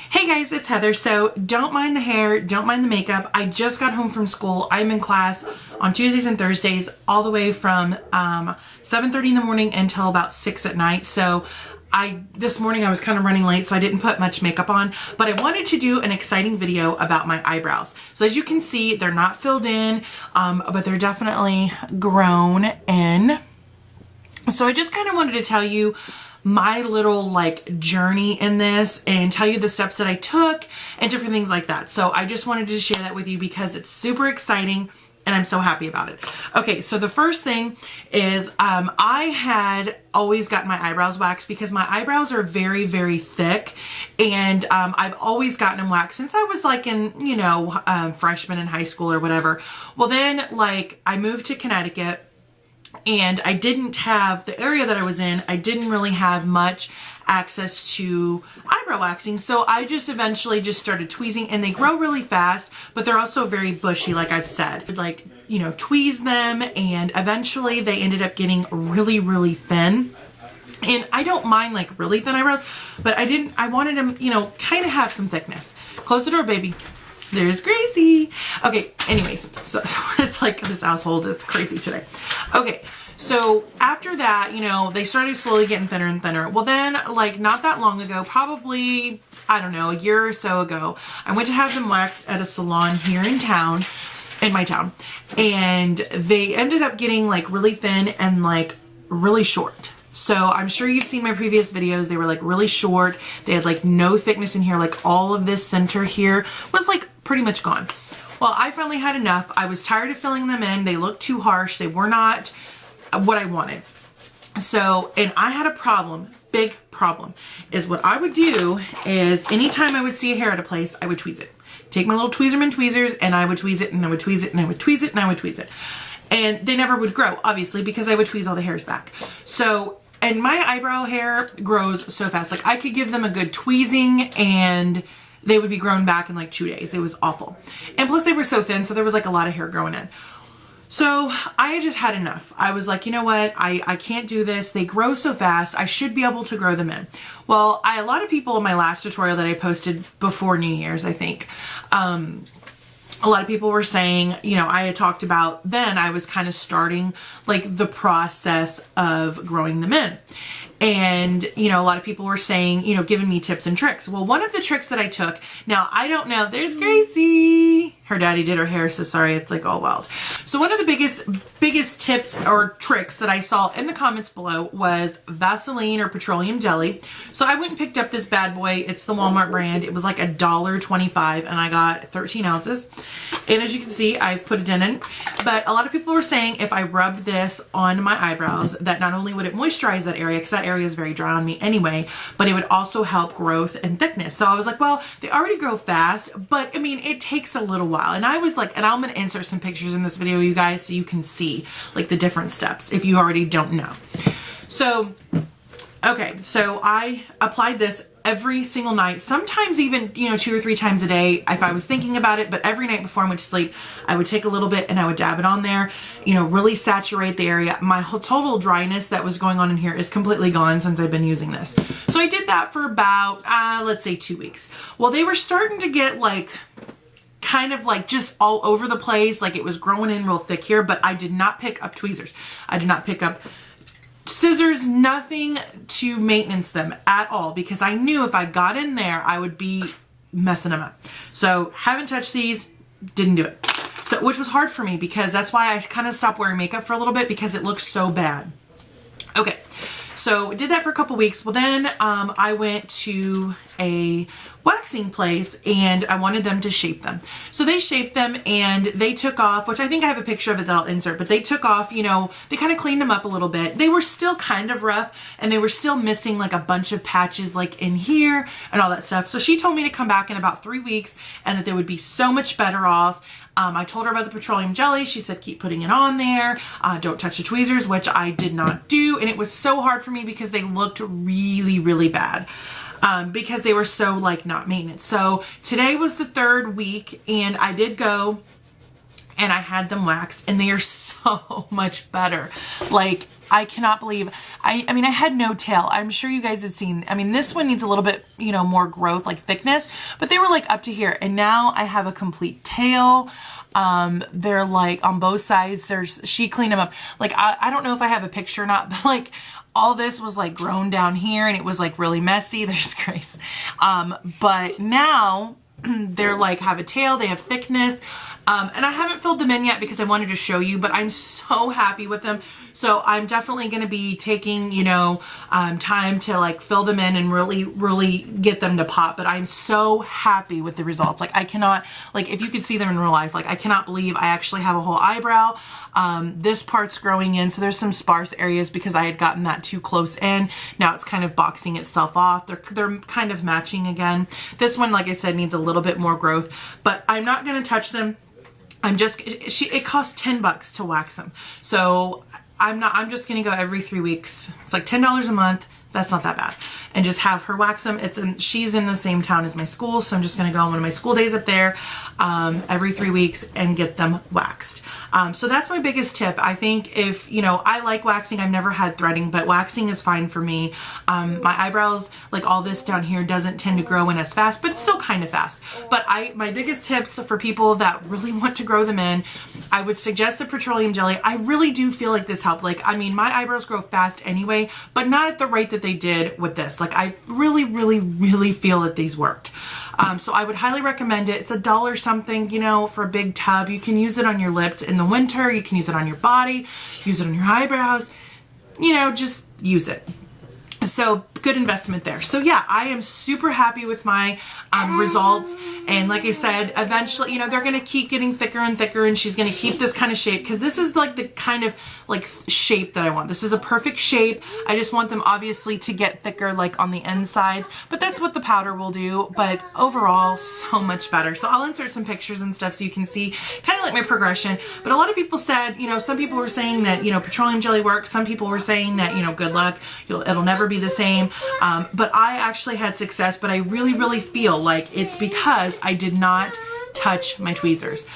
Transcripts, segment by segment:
Hey guys, it's Heather. So don't mind the hair, don't mind the makeup. I just got home from school. I'm in class on Tuesdays and Thursdays all the way from 7:30 in the morning until about 6 at night. So this morning I was kind of running late, so I didn't put much makeup on, but I wanted to do an exciting video about my eyebrows. So as you can see, they're not filled in, but they're definitely grown in. So I just kind of wanted to tell you my little journey in this and tell you the steps that I took and different things like that. So I just wanted to share that with you because it's super exciting and I'm so happy about it. Okay, so the first thing is I had always gotten my eyebrows waxed because my eyebrows are very, very thick, and I've always gotten them waxed since I was in, freshman in high school or whatever. Well then, I moved to Connecticut, and I didn't have, the area that I was in, I didn't really have much access to eyebrow waxing. So I just eventually just started tweezing, and they grow really fast, but they're also very bushy, like I've said. Tweeze them, and eventually they ended up getting really, really thin. And I don't mind really thin eyebrows, but I wanted them, kind of have some thickness. Close the door, baby. There's Gracie. Okay, anyways, so it's this household is crazy today. Okay, so after that, they started slowly getting thinner and thinner. Well then, not that long ago, probably, I don't know, a year or so ago, I went to have them waxed at a salon here in town, in my town, and they ended up getting really thin and really short. So I'm sure you've seen my previous videos. They were really short. They had no thickness in here. All of this center here was pretty much gone. Well, I finally had enough. I was tired of filling them in. They looked too harsh. They were not what I wanted. So, and I had a problem, big problem, is what I would do is anytime I would see a hair at a place, I would tweeze it. Take my little Tweezerman tweezers and I would tweeze it and I would tweeze it and I would tweeze it and I would tweeze it. And they never would grow, obviously, because I would tweeze all the hairs back. So, and my eyebrow hair grows so fast. I could give them a good tweezing and they would be grown back in 2 days. It was awful. And plus they were so thin, so there was a lot of hair growing in. So I just had enough. I was you know what? I can't do this. They grow so fast. I should be able to grow them in. Well, a lot of people in my last tutorial that I posted before New Year's, I think, a lot of people were saying, I had talked about then I was kind of starting the process of growing them in. And, a lot of people were saying, giving me tips and tricks. Well, one of the tricks that I took, now I don't know, there's Gracie. Her daddy did her hair, so sorry, it's all wild. So one of the biggest tips or tricks that I saw in the comments below was Vaseline or petroleum jelly. So I went and picked up this bad boy. It's the Walmart brand. It was $1.25 and I got 13 ounces. And as you can see, I've put it in it. But a lot of people were saying if I rubbed this on my eyebrows, that not only would it moisturize that area, because that area is very dry on me anyway, but it would also help growth and thickness. So I was well, they already grow fast, but I mean, it takes a little while. And I was and I'm going to insert some pictures in this video, you guys, so you can see the different steps if you already don't know. So, okay, so I applied this every single night, sometimes even, 2 or 3 times a day if I was thinking about it, but every night before I went to sleep, I would take a little bit and I would dab it on there, really saturate the area. My whole total dryness that was going on in here is completely gone since I've been using this. So I did that for about, let's say 2 weeks. Well, they were starting to get kind of just all over the place. It was growing in real thick here, but I did not pick up tweezers. I did not pick up scissors, nothing to maintenance them at all, because I knew if I got in there, I would be messing them up. So haven't touched these, didn't do it. So, which was hard for me because that's why I kind of stopped wearing makeup for a little bit because it looks so bad. Okay. So did that for a couple weeks. Well then I went to a waxing place and I wanted them to shape them. So they shaped them and they took off, which I think I have a picture of it that I'll insert, but they took off, they kind of cleaned them up a little bit. They were still kind of rough and they were still missing a bunch of patches in here and all that stuff. So she told me to come back in about 3 weeks and that they would be so much better off. I told her about the petroleum jelly. She said, keep putting it on there. Don't touch the tweezers, which I did not do. And it was so hard for me because they looked really, really bad. Because they were so not maintenance. So today was the 3rd week and I did go and I had them waxed and they are so much better. I cannot believe, I mean, I had no tail. I'm sure you guys have seen, I mean, this one needs a little bit, you know, more growth, like thickness, but they were like up to here. And now I have a complete tail. They're like on both sides. She cleaned them up. Like, I don't know if I have a picture or not, but like all this was like grown down here and it was like really messy. There's Grace. But now they're like have a tail, they have thickness. And I haven't filled them in yet because I wanted to show you, but I'm so happy with them. So I'm definitely going to be taking, you know, time to like fill them in and really get them to pop. But I'm so happy with the results. Like I cannot, like if you could see them in real life, like I cannot believe I actually have a whole eyebrow. This part's growing in. So there's some sparse areas because I had gotten that too close in. Now it's kind of boxing itself off. They're kind of matching again. This one, like I said, needs a little bit more growth, but I'm not going to touch them. It costs $10 to wax them. So I'm just going to go every 3 weeks. It's like $10 a month. That's not that bad. And just have her wax them. She's in the same town as my school. So I'm just going to go on one of my school days up there every 3 weeks and get them waxed. So that's my biggest tip. I think if, you know, I like waxing. I've never had threading, but waxing is fine for me. My eyebrows, like all this down here doesn't tend to grow in as fast, but it's still kind of fast. But my biggest tips for people that really want to grow them in, I would suggest the petroleum jelly. I really do feel like this helped. Like, I mean, my eyebrows grow fast anyway, but not at the rate that they did with this. Like I really feel that these worked. So I would highly recommend it. It's $1 something, you know, for a big tub. You can use it on your lips in the winter. You can use it on your body, use it on your eyebrows, you know, just use it. So good investment there. So yeah, I am super happy with my results. And like I said, eventually, you know, they're going to keep getting thicker and thicker and she's going to keep this kind of shape because this is like the kind of like shape that I want. This is a perfect shape. I just want them obviously to get thicker like on the insides, but that's what the powder will do. But overall, so much better. So I'll insert some pictures and stuff so you can see kind of like my progression. But a lot of people said, you know, some people were saying that, you know, petroleum jelly works. Some people were saying that, you know, good luck. It'll never be the same. But I actually had success, but I really feel like it's because I did not touch my tweezers.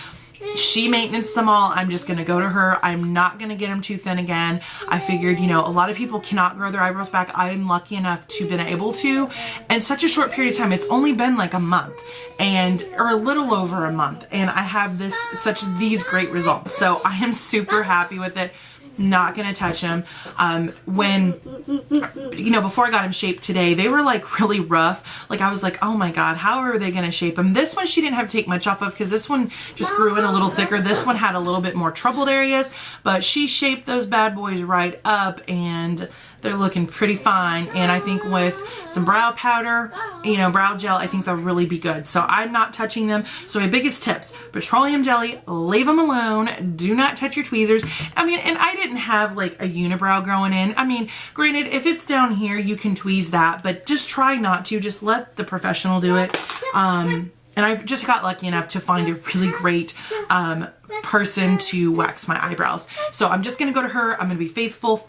She maintains them all. I'm just going to go to her. I'm not going to get them too thin again. I figured, you know, a lot of people cannot grow their eyebrows back. I'm lucky enough to been able to in such a short period of time. It's only been like a month or a little over a month. And I have these great results. So I am super happy with it. Not gonna touch them. When, you know, before I got them shaped today, they were like really rough. Like I was like, oh my God, how are they gonna shape them? This one she didn't have to take much off of because this one just grew in a little thicker. This one had a little bit more troubled areas, but she shaped those bad boys right up and they're looking pretty fine. And I think with some brow powder, you know, brow gel, I think they'll really be good. So I'm not touching them. So my biggest tips, petroleum jelly, leave them alone. Do not touch your tweezers. I mean, and I didn't have like a unibrow growing in. I mean, granted, if it's down here, you can tweeze that, but just try not to. Just let the professional do it. And I just got lucky enough to find a really great person to wax my eyebrows. So I'm just going to go to her. I'm going to be faithful.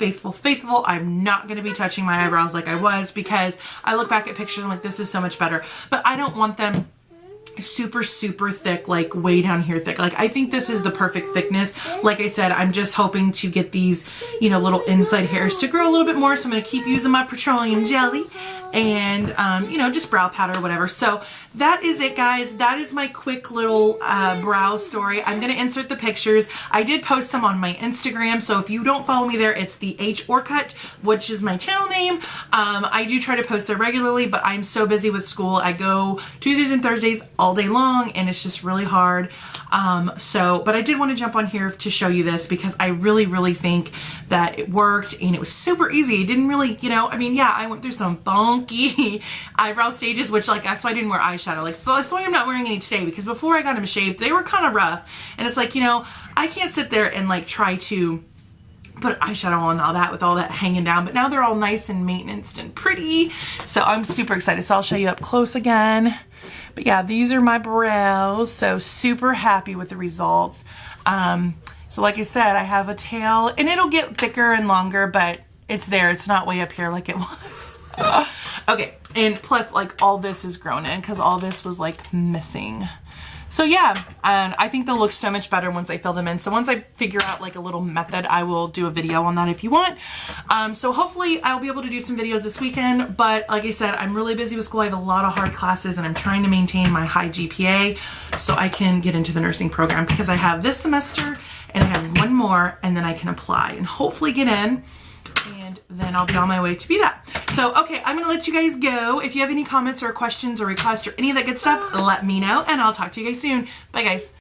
I'm not going to be touching my eyebrows like I was because I look back at pictures and I'm like, this is so much better. But I don't want them super thick, like way down here thick. Like I think this is the perfect thickness. Like I said, I'm just hoping to get these, you know, little inside hairs to grow a little bit more. So I'm going to keep using my petroleum jelly and, you know, just brow powder or whatever. So that is it, guys. That is my quick little brow story. I'm going to insert the pictures. I did post them on my Instagram. So if you don't follow me there, it's the H Orcut, which is my channel name. I do try to post there regularly, but I'm so busy with school. I go Tuesdays and Thursdays all day long and it's just really hard. But I did want to jump on here to show you this because I really think that it worked and it was super easy. It didn't really, you know, I mean, yeah, I went through some funky eyebrow stages, which like, that's why I didn't wear eyeshadow. Like, so that's why I'm not wearing any today because before I got them shaped, they were kind of rough. And it's like, you know, I can't sit there and like try to put eyeshadow on and all that with all that hanging down, but now they're all nice and maintained and pretty. So I'm super excited. So I'll show you up close again. But yeah, these are my brows. So super happy with the results. So like I said, I have a tail and it'll get thicker and longer, but it's there. It's not way up here like it was. Okay. And plus like all this is grown in because all this was like missing. So yeah, and I think they'll look so much better once I fill them in. So once I figure out like a little method, I will do a video on that if you want. So hopefully I'll be able to do some videos this weekend, but like I said, I'm really busy with school. I have a lot of hard classes and I'm trying to maintain my high GPA so I can get into the nursing program, because I have this semester and I have one more, and then I can apply and hopefully get in, and then I'll be on my way to be that. So, okay, I'm gonna let you guys go. If you have any comments or questions or requests or any of that good stuff, let me know, and I'll talk to you guys soon. Bye, guys.